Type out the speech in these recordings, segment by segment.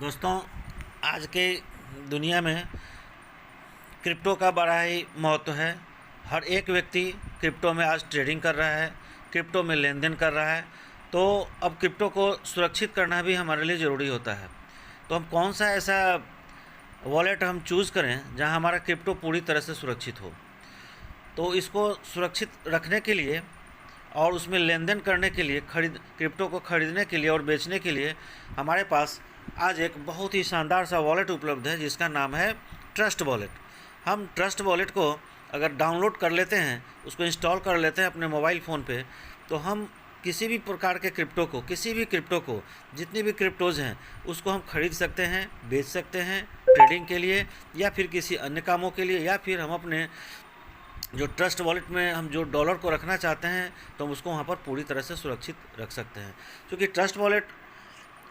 दोस्तों, आज के दुनिया में क्रिप्टो का बड़ा ही महत्व है। हर एक व्यक्ति क्रिप्टो में आज ट्रेडिंग कर रहा है, क्रिप्टो में लेन देन कर रहा है। तो अब क्रिप्टो को सुरक्षित करना भी हमारे लिए ज़रूरी होता है। तो हम कौन सा ऐसा वॉलेट हम चूज़ करें जहां हमारा क्रिप्टो पूरी तरह से सुरक्षित हो। तो इसको सुरक्षित रखने के लिए और उसमें लेन देन करने के लिए, क्रिप्टो को खरीदने के लिए और बेचने के लिए हमारे पास आज एक बहुत ही शानदार सा वॉलेट उपलब्ध है जिसका नाम है ट्रस्ट वॉलेट। हम ट्रस्ट वॉलेट को अगर डाउनलोड कर लेते हैं, उसको इंस्टॉल कर लेते हैं अपने मोबाइल फ़ोन पे, तो हम किसी भी प्रकार के क्रिप्टो को, किसी भी क्रिप्टो को, जितनी भी क्रिप्टोज़ हैं उसको हम खरीद सकते हैं, बेच सकते हैं ट्रेडिंग के लिए या फिर किसी अन्य कामों के लिए, या फिर हम अपने जो ट्रस्ट वॉलेट में हम जो डॉलर को रखना चाहते हैं तो हम उसको वहाँ पर पूरी तरह से सुरक्षित रख सकते हैं। क्योंकि ट्रस्ट वॉलेट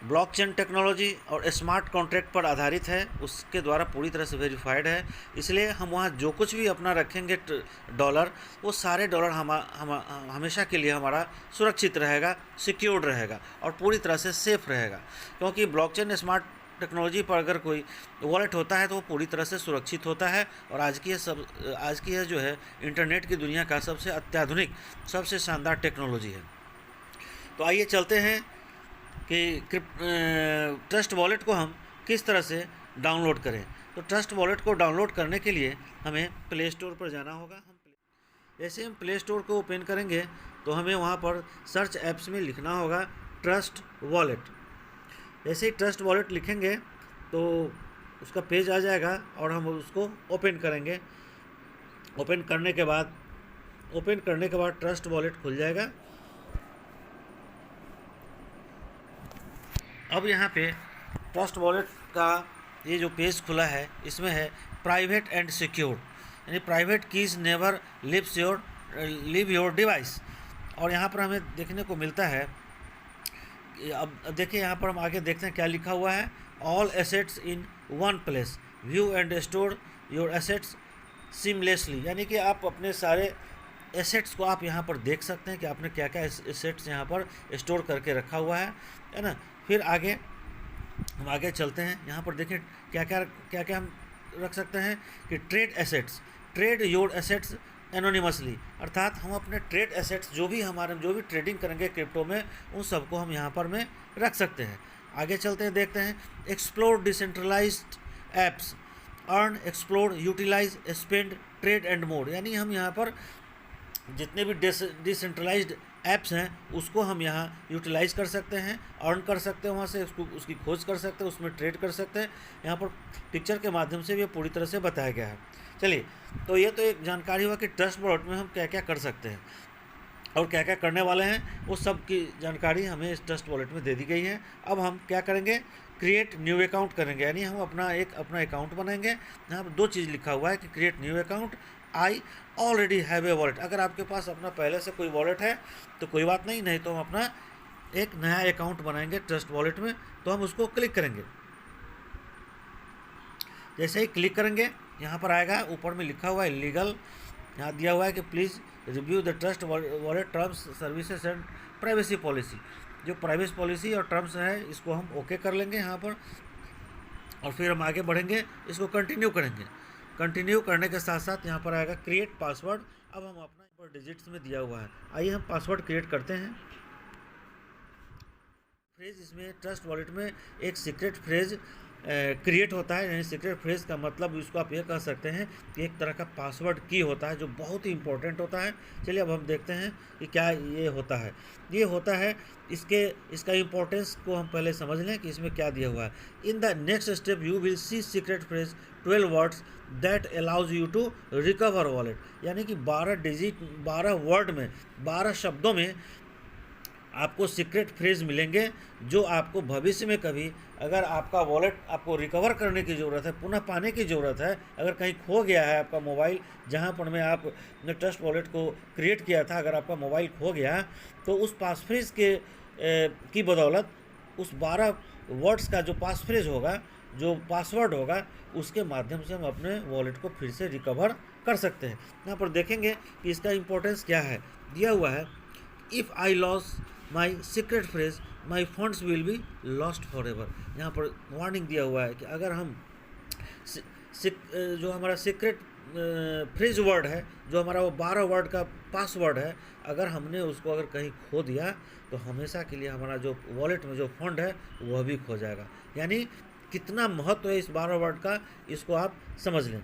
ब्लॉकचेन टेक्नोलॉजी और स्मार्ट कॉन्ट्रैक्ट पर आधारित है, उसके द्वारा पूरी तरह से वेरीफाइड है। इसलिए हम वहाँ जो कुछ भी अपना रखेंगे डॉलर, वो सारे डॉलर हमेशा के लिए हमारा सुरक्षित रहेगा, सिक्योर्ड रहेगा और पूरी तरह से सेफ़ रहेगा। क्योंकि ब्लॉकचेन स्मार्ट टेक्नोलॉजी पर अगर कोई वॉलेट होता है तो वो पूरी तरह से सुरक्षित होता है। और आज की यह जो है इंटरनेट की दुनिया का सबसे अत्याधुनिक, सबसे शानदार टेक्नोलॉजी है। तो आइए चलते हैं कि ट्रस्ट वॉलेट को हम किस तरह से डाउनलोड करें। तो ट्रस्ट वॉलेट को डाउनलोड करने के लिए हमें प्ले स्टोर पर जाना होगा। जैसे हम प्ले स्टोर को ओपन करेंगे तो हमें वहाँ पर सर्च ऐप्स में लिखना होगा ट्रस्ट वॉलेट। जैसे ही ट्रस्ट वॉलेट लिखेंगे तो उसका पेज आ जाएगा और हम उसको ओपन करेंगे। ओपन करने के बाद ट्रस्ट वॉलेट खुल जाएगा। अब यहाँ पे ट्रस्ट वॉलेट का ये जो पेज खुला है, इसमें है प्राइवेट एंड सिक्योर, यानी private keys never leave your device. और यहाँ पर हमें देखने को मिलता है, अब देखिए यहाँ पर हम आगे देखते हैं क्या लिखा हुआ है। All assets in one place, view and store your assets seamlessly, यानी कि आप अपने सारे एसेट्स को आप यहाँ पर देख सकते हैं कि आपने क्या क्या एसेट्स यहाँ पर स्टोर करके रखा हुआ है ना। फिर हम आगे चलते हैं। यहाँ पर देखें क्या क्या हम रख सकते हैं कि trade assets, trade your assets anonymously, अर्थात हम अपने ट्रेड एसेट्स जो भी ट्रेडिंग करेंगे क्रिप्टो में, उन सबको हम यहाँ पर में रख सकते हैं। आगे चलते हैं, देखते हैं explore decentralised apps, earn, explore, utilise, spend, trade and more, यानी हम यहाँ पर जितने भी डिसेंट्रलाइज्ड ऐप्स हैं उसको हम यहाँ यूटिलाइज़ कर सकते हैं, अर्न कर सकते हैं, वहाँ से उसकी खोज कर सकते हैं, उसमें ट्रेड कर सकते हैं। यहाँ पर पिक्चर के माध्यम से भी पूरी तरह से बताया गया है। चलिए, तो ये तो एक जानकारी हुआ कि ट्रस्ट वॉलेट में हम क्या क्या कर सकते हैं और क्या क्या करने वाले हैं, वो सब की जानकारी हमें इस ट्रस्ट वॉलेट में दे दी गई है। अब हम क्या करेंगे, क्रिएट न्यू अकाउंट करेंगे, यानी हम अपना अकाउंट बनाएंगे। यहाँ पर दो चीज़ लिखा हुआ है कि create new account, I already have a wallet. अगर आपके पास अपना पहले से कोई वॉलेट है तो कोई बात नहीं तो हम अपना एक नया अकाउंट बनाएंगे ट्रस्ट वॉलेट में। तो हम उसको क्लिक करेंगे। जैसे ही क्लिक करेंगे यहाँ पर आएगा, ऊपर में लिखा हुआ है लीगल, यहाँ दिया हुआ है कि please review the trust wallet terms services and privacy policy. जो प्राइवेसी पॉलिसी और टर्म्स है इसको हम ओके कर लेंगे यहाँ पर, और फिर हम आगे बढ़ेंगे, इसको कंटिन्यू करेंगे। कंटिन्यू करने के साथ साथ यहाँ पर आएगा क्रिएट पासवर्ड। अब हम अपना यहाँ पर डिजिट्स में दिया हुआ है, आइए हम पासवर्ड क्रिएट करते हैं। फ्रेज, इसमें ट्रस्ट वॉलेट में एक सीक्रेट फ्रेज क्रिएट होता है, यानी सीक्रेट फ्रेज का मतलब इसको आप ये कह सकते हैं कि एक तरह का पासवर्ड की होता है जो बहुत ही इंपॉर्टेंट होता है। चलिए अब हम देखते हैं कि क्या ये होता है। ये होता है, इसका इम्पोर्टेंस को हम पहले समझ लें कि इसमें क्या दिया हुआ है। In the next step you will see secret phrase 12 words that allows you to recover wallet, यानी कि 12 वर्ड में, 12 शब्दों में आपको सीक्रेट फ्रेज मिलेंगे जो आपको भविष्य में कभी अगर आपका वॉलेट आपको रिकवर करने की ज़रूरत है, पुनः पाने की ज़रूरत है, अगर कहीं खो गया है आपका मोबाइल, जहाँ पर में आपने ट्रस्ट वॉलेट को क्रिएट किया था, अगर आपका मोबाइल खो गया तो उस पास फ्रेज की बदौलत उस 12 वर्ड्स का जो पास फ्रेज होगा, जो पासवर्ड होगा, उसके माध्यम से हम अपने वॉलेट को फिर से रिकवर कर सकते हैं। यहाँ पर देखेंगे कि इसका इम्पोर्टेंस क्या है। दिया हुआ है, if I loss my secret phrase my funds will be lost for ever. यहाँ पर वार्निंग दिया हुआ है कि अगर हम जो हमारा सीक्रेट फ्रेज वर्ड है, जो हमारा वो 12 वर्ड का पासवर्ड है, अगर हमने उसको अगर कहीं खो दिया तो हमेशा के लिए हमारा जो वॉलेट में जो फंड है वह भी खो जाएगा। यानी कितना महत्व है इस 12 वर्ड का, इसको आप समझ लें।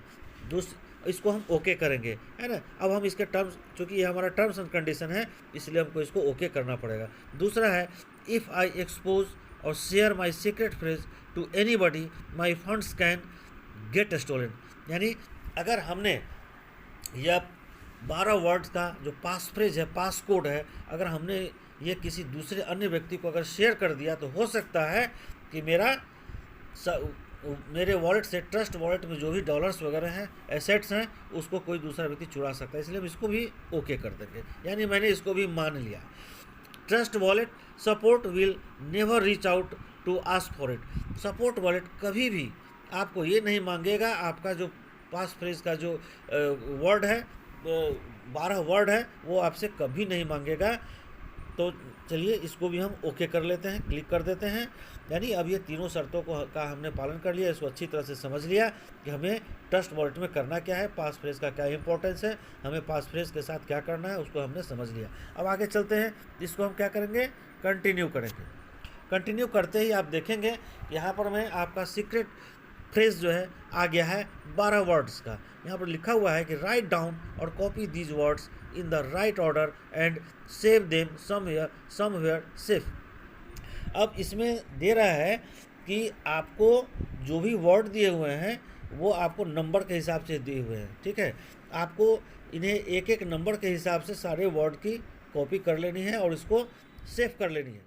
इसको हम ओके करेंगे, है ना। अब हम इसके टर्म्स, चूँकि ये हमारा टर्म्स एंड कंडीशन है, इसलिए हमको इसको ओके करना पड़ेगा। दूसरा है, if I expose or share my secret phrase to anybody my funds can get stolen. यानी अगर हमने यह 12 वर्ड्स का जो पास फ्रेज है, पास कोड है, अगर हमने ये किसी दूसरे अन्य व्यक्ति को अगर शेयर कर दिया तो हो सकता है कि मेरे वॉलेट से, ट्रस्ट वॉलेट में जो भी डॉलर्स वगैरह हैं, एसेट्स हैं, उसको कोई दूसरा व्यक्ति चुरा सकता है। इसलिए हम इसको भी ओके कर देंगे, यानी मैंने इसको भी मान लिया। Trust Wallet support will never reach out to ask for it. Support wallet कभी भी आपको ये नहीं मांगेगा, आपका जो पास फ्रेज का जो वर्ड है, 12 वर्ड है, वो आपसे कभी नहीं मांगेगा। तो चलिए इसको भी हम ओके कर लेते हैं, क्लिक कर देते हैं। यानी अब ये तीनों शर्तों का हमने पालन कर लिया, इसको अच्छी तरह से समझ लिया कि हमें ट्रस्ट वॉलेट में करना क्या है, पास फ्रेज का क्या इंपॉर्टेंस है, हमें पास फ्रेज के साथ क्या करना है, उसको हमने समझ लिया। अब आगे चलते हैं, इसको हम क्या करेंगे, कंटिन्यू करेंगे। कंटिन्यू करते ही आप देखेंगे यहाँ पर मैं आपका सीक्रेट फ्रेज जो है आ गया है 12 वर्ड्स का। यहाँ पर लिखा हुआ है कि राइट डाउन और copy these words in the right order and save them somewhere safe. अब इसमें दे रहा है कि आपको जो भी वर्ड दिए हुए हैं वो आपको नंबर के हिसाब से दिए हुए हैं, ठीक है। आपको इन्हें एक एक नंबर के हिसाब से सारे वर्ड की कॉपी कर लेनी है और इसको सेव कर लेनी है।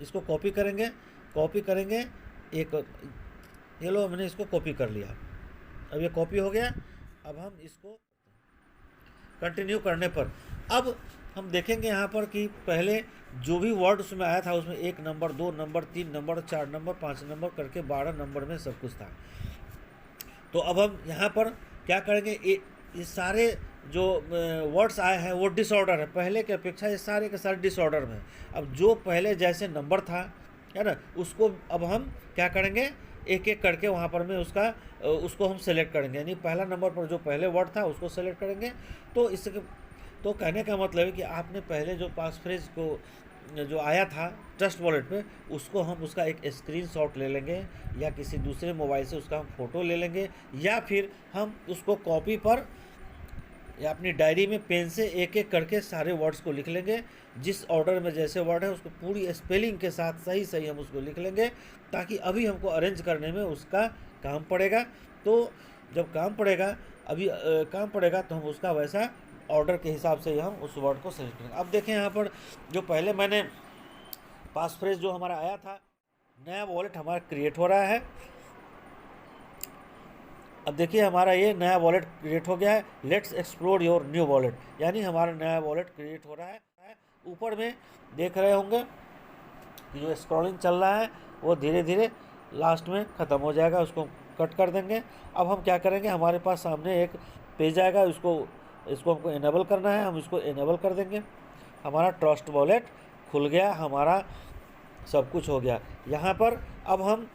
इसको कॉपी करेंगे एक, ये लो मैंने इसको कॉपी कर लिया। अब ये कॉपी हो गया। अब हम इसको कंटिन्यू करने पर अब हम देखेंगे यहाँ पर कि पहले जो भी वर्ड उसमें आया था उसमें 1 number, 2 number, 3 number, 4 number, 5 number करके 12 नंबर में सब कुछ था। तो अब हम यहाँ पर क्या करेंगे, ये सारे जो वर्ड्स आए हैं वो डिसऑर्डर है, पहले की अपेक्षा ये सारे के सारे डिसऑर्डर में। अब जो पहले जैसे नंबर था, है ना, उसको अब हम क्या करेंगे, एक एक करके वहाँ पर में उसको हम सेलेक्ट करेंगे। यानी पहला नंबर पर जो पहले वर्ड था उसको सेलेक्ट करेंगे। तो कहने का मतलब है कि आपने पहले जो पास फ्रेज को जो आया था ट्रस्ट वॉलेट पे, उसको हम उसका एक स्क्रीनशॉट ले लेंगे या किसी दूसरे मोबाइल से उसका हम फ़ोटो ले लेंगे, या फिर हम उसको कॉपी पर या अपनी डायरी में पेन से एक एक करके सारे वर्ड्स को लिख लेंगे। जिस ऑर्डर में जैसे वर्ड है उसको पूरी स्पेलिंग के साथ सही हम उसको लिख लेंगे, ताकि अभी हमको अरेंज करने में उसका काम पड़ेगा। तो जब काम पड़ेगा तो हम उसका वैसा ऑर्डर के हिसाब से हम उस वर्ड को सेलेक्ट करेंगे। अब देखें यहाँ पर जो पहले मैंने पास फ्रेज जो हमारा आया था, नया वॉलेट हमारा क्रिएट हो रहा है। अब देखिए हमारा ये नया वॉलेट क्रिएट हो गया है। Let's explore your new wallet, यानी हमारा नया वॉलेट क्रिएट हो रहा है। ऊपर में देख रहे होंगे कि जो स्क्रॉलिंग चल रहा है वो धीरे धीरे लास्ट में ख़त्म हो जाएगा, उसको कट कर देंगे। अब हम क्या करेंगे, हमारे पास सामने एक पेज आएगा, इसको हमको इनेबल करना है, हम इसको इनेबल कर देंगे। हमारा ट्रस्ट वॉलेट खुल गया, हमारा सब कुछ हो गया। यहाँ पर अब हम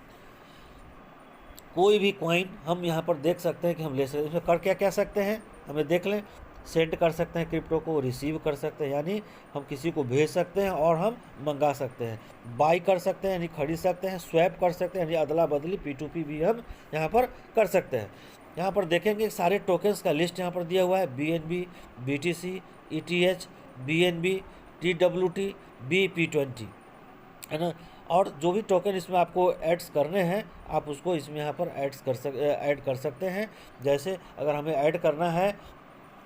कोई भी कॉइन हम यहाँ पर देख सकते हैं कि हम ले सकते हैं। इसमें कर क्या सकते हैं, हमें देख लें। सेंड कर सकते हैं क्रिप्टो को, रिसीव कर सकते हैं यानी हम किसी को भेज सकते हैं और हम मंगा सकते हैं। बाई कर सकते हैं यानी खरीद सकते हैं। स्वैप कर सकते हैं यानी अदला बदली P2P भी हम यहाँ पर कर सकते हैं। यहाँ पर देखेंगे सारे टोकन्स का लिस्ट यहाँ पर दिया हुआ है, BNB, BTC, ETH, BNB, TWT, BP20, है ना। और जो भी टोकन इसमें आपको ऐड्स करने हैं आप उसको इसमें यहाँ पर ऐड कर सकते हैं। जैसे अगर हमें ऐड करना है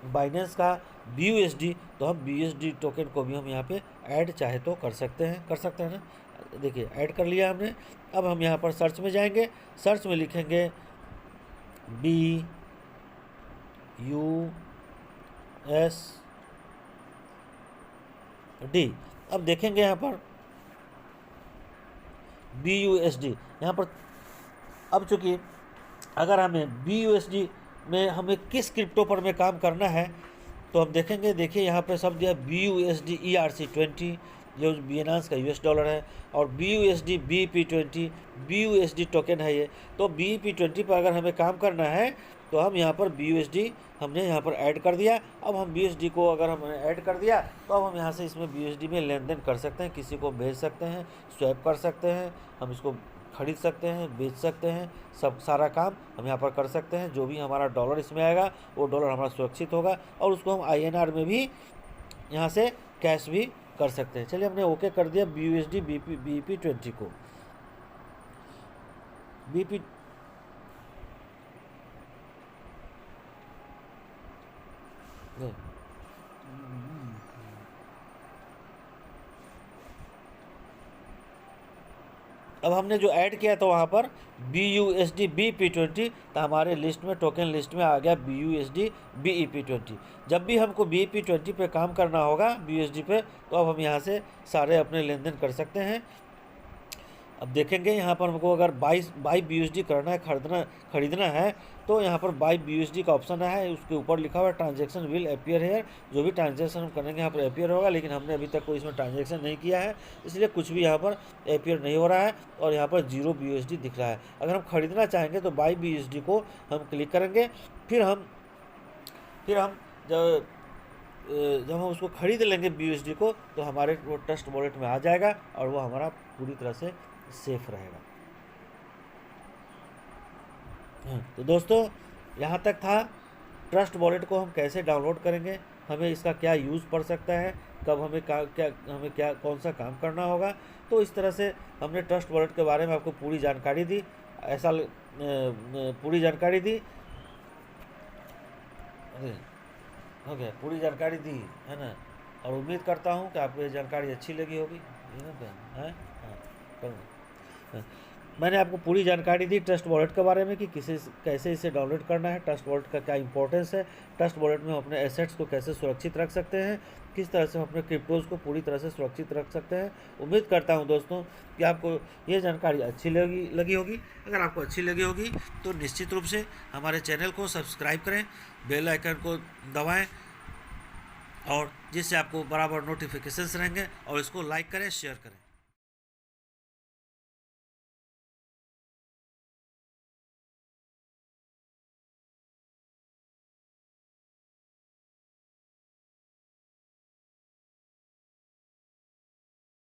बाइनेंस का BUSD, तो हम BUSD टोकन को भी हम यहाँ पे ऐड चाहे तो कर सकते हैं ना। देखिए ऐड कर लिया हमने। अब हम यहाँ पर सर्च में जाएंगे, सर्च में लिखेंगे BUSD। अब देखेंगे यहाँ पर BUSD, यहाँ पर अब चूँकि अगर हमें BUSD में हमें किस क्रिप्टो पर में काम करना है तो हम देखेंगे। देखिए यहाँ पे सब दिया BUSD ERC20, ये बियनांस का यूएस डॉलर है, और BUSD BEP20 BUSD टोकन है ये। तो BEP20 पर अगर हमें काम करना है तो हम यहाँ पर BUSD हमने यहाँ पर ऐड कर दिया। अब हम BUSD को अगर हमने ऐड कर दिया तो अब हम यहाँ से इसमें BUSD में लेन देन कर सकते हैं, किसी को भेज सकते हैं, स्वैप कर सकते हैं, हम इसको खरीद सकते हैं, बेच सकते हैं, सब सारा काम हम यहाँ पर कर सकते हैं। जो भी हमारा डॉलर इसमें आएगा वो डॉलर हमारा सुरक्षित होगा, और उसको हम INR में भी यहाँ से कैश भी कर सकते हैं। चलिए हमने ओके कर दिया BUSD BEP20 को। BP अब हमने जो ऐड किया था वहाँ पर BUSD BEP20, तो हमारे लिस्ट में, टोकन लिस्ट में आ गया BUSD BEP20। जब भी हमको BEP20 पे काम करना होगा BUSD पे, तो अब हम यहाँ से सारे अपने लेन देन कर सकते हैं। अब देखेंगे यहाँ पर हमको अगर बाई BUSD करना है, खरीदना है, तो यहाँ पर बाई BUSD का ऑप्शन है, उसके ऊपर लिखा हुआ है ट्रांजेक्शन विल अपीयर हेयर। जो भी ट्रांजेक्शन हम करेंगे यहाँ पर अपीयर होगा, लेकिन हमने अभी तक कोई इसमें ट्रांजेक्शन नहीं किया है, इसलिए कुछ भी यहाँ पर अपीयर नहीं हो रहा है, और यहाँ पर 0 BUSD दिख रहा है। अगर हम खरीदना चाहेंगे तो बाई BUSD को हम क्लिक करेंगे, फिर हम जब हम उसको खरीद लेंगे BUSD को, तो हमारे वो ट्रस्ट वॉलेट में आ जाएगा, और वो हमारा पूरी तरह से सेफ रहेगा। तो दोस्तों, यहाँ तक था ट्रस्ट वॉलेट को हम कैसे डाउनलोड करेंगे, हमें इसका क्या यूज़ पड़ सकता है, कब हमें कौन सा काम करना होगा। तो इस तरह से हमने ट्रस्ट वॉलेट के बारे में आपको पूरी जानकारी दी, पूरी जानकारी दी पूरी जानकारी दी है ना। और उम्मीद करता हूँ कि आपको ये जानकारी अच्छी लगी होगी, मैंने आपको पूरी जानकारी दी ट्रस्ट वॉलेट के बारे में कि कैसे इसे डाउनलोड करना है, ट्रस्ट वॉलेट का क्या इंपॉर्टेंस है, ट्रस्ट वॉलेट में हम अपने एसेट्स को कैसे सुरक्षित रख सकते हैं, किस तरह से हम अपने क्रिप्टोज़ को पूरी तरह से सुरक्षित रख सकते हैं। उम्मीद करता हूं दोस्तों कि आपको ये जानकारी अच्छी लगी होगी। अगर आपको अच्छी लगी होगी तो निश्चित रूप से हमारे चैनल को सब्सक्राइब करें, बेल आइकन को दबाएँ, और जिससे आपको बराबर नोटिफिकेशंस रहेंगे, और इसको लाइक करें, शेयर करें।